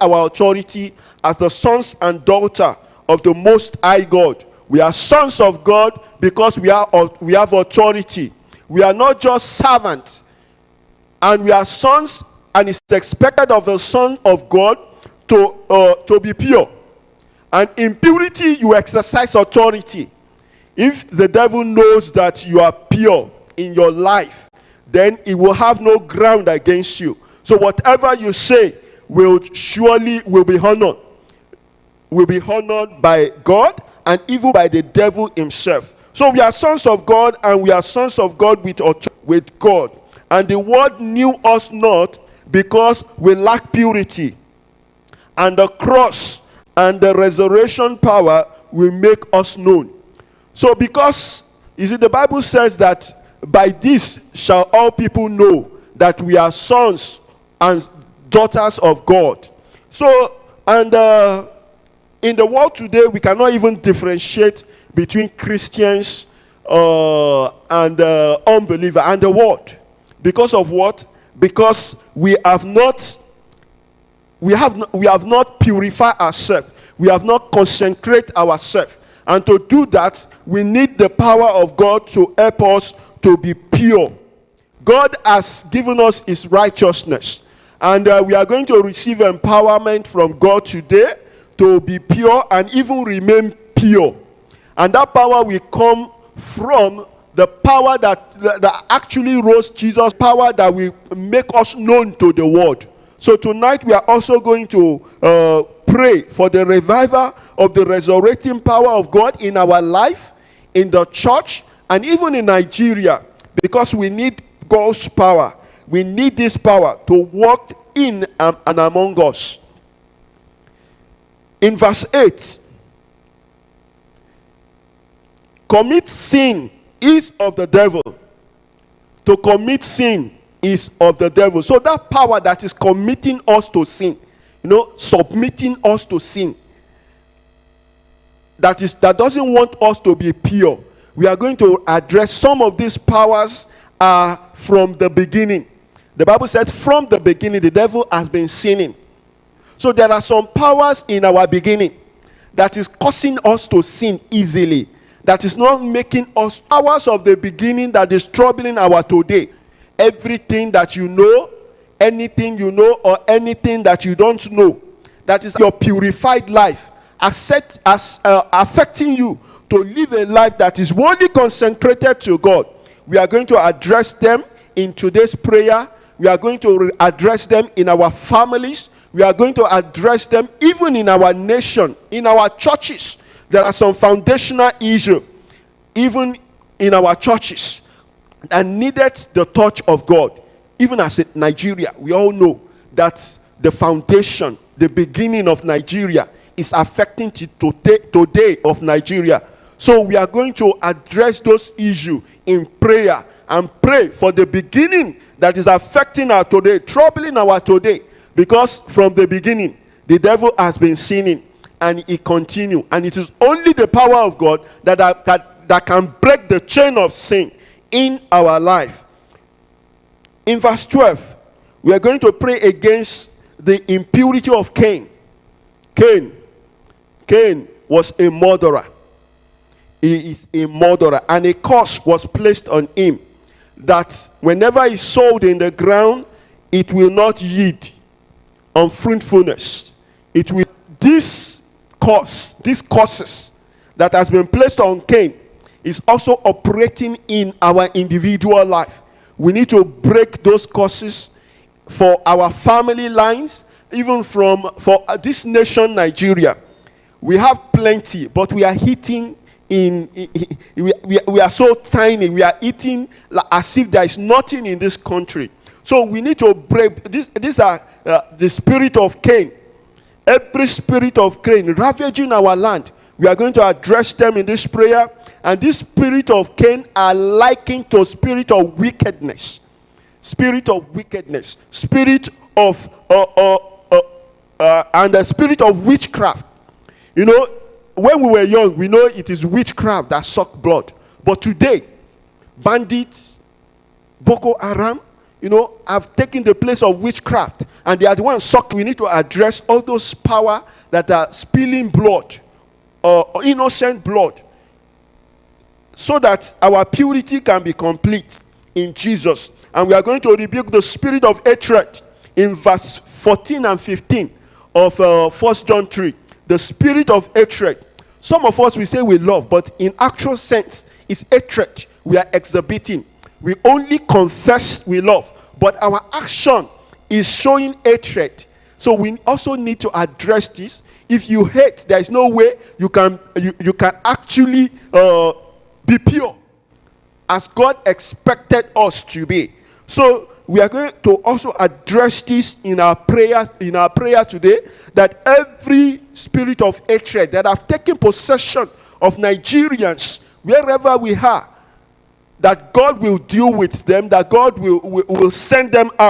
our authority as the sons and daughter of the Most High God. We are sons of God because we have authority. We are not just servants, and we are sons, and it's expected of the Son of God to be pure. And in purity, you exercise authority. If the devil knows that you are pure in your life, then he will have no ground against you. So whatever you say will be honored. Will be honored by God and even by the devil himself. So we are sons of God, and we are sons of God with God. And the world knew us not because we lack purity. And the cross and the resurrection power will make us known. So because, you see, the Bible says that by this shall all people know that we are sons and daughters of God. So, and in the world today, we cannot even differentiate between Christians and unbeliever and the world. Because of what? Because we have not purified ourselves. We have not consecrated ourselves. And to do that, we need the power of God to help us to be pure. God has given us his righteousness. And we are going to receive empowerment from God today to be pure and even remain pure. And that power will come from the power that actually rose Jesus, power that will make us known to the world. So tonight we are also going to pray for the revival of the resurrecting power of God in our life, in the church, and even in Nigeria, because we need God's power. We need this power to work in and among us. In verse 8, commit sin is of the devil. To commit sin is of the devil. So that power that is committing us to sin, submitting us to sin, that doesn't want us to be pure. We are going to address some of these powers from the beginning. The Bible says from the beginning the devil has been sinning. So there are some powers in our beginning that is causing us to sin easily. That is not making us powers of the beginning that is troubling our today. Everything that you know, anything you know, or anything that you don't know, that is your purified life, affecting you to live a life that is wholly consecrated to God. We are going to address them in today's prayer. We are going to address them in our families. We are going to address them even in our nation, in our churches. There are some foundational issues, even in our churches, that needed the touch of God. Even as in Nigeria, we all know that the foundation, the beginning of Nigeria is affecting today of Nigeria. So we are going to address those issues in prayer and pray for the beginning that is affecting our today, troubling our today. Because from the beginning, the devil has been sinning, and it continues. And it is only the power of God that can break the chain of sin in our life. In verse 12, we are going to pray against the impurity of Cain. Cain was a murderer. He is a murderer. And a curse was placed on him that whenever he sowed in the ground, it will not yield unfruitfulness. It will. These curses that has been placed on Cain is also operating in our individual life. We need to break those curses for our family lines, even for this nation, Nigeria. We have plenty, but we are eating we are so tiny. We are eating as if there is nothing in this country. So we need to break. These are the spirit of Cain. Every spirit of Cain ravaging our land. We are going to address them in this prayer. And this spirit of Cain are likened to spirit of wickedness. Spirit of wickedness. Spirit of and the spirit of witchcraft. When we were young, we know it is witchcraft that suck blood. But today, bandits, Boko Haram, have taken the place of witchcraft, and they are the ones sucked. We need to address all those power that are spilling blood or innocent blood, so that our purity can be complete in Jesus. And we are going to rebuke the spirit of hatred in verse 14 and 15 of 1 John 3. The spirit of hatred. Some of us, we say we love, but in actual sense, it's hatred we are exhibiting. We only confess we love, but our action is showing hatred. So we also need to address this. If you hate, there is no way you can actually be pure as God expected us to be. So we are going to also address this in our prayer today, that every spirit of hatred that have taken possession of Nigerians, wherever we are, that God will deal with them, that God will send them out.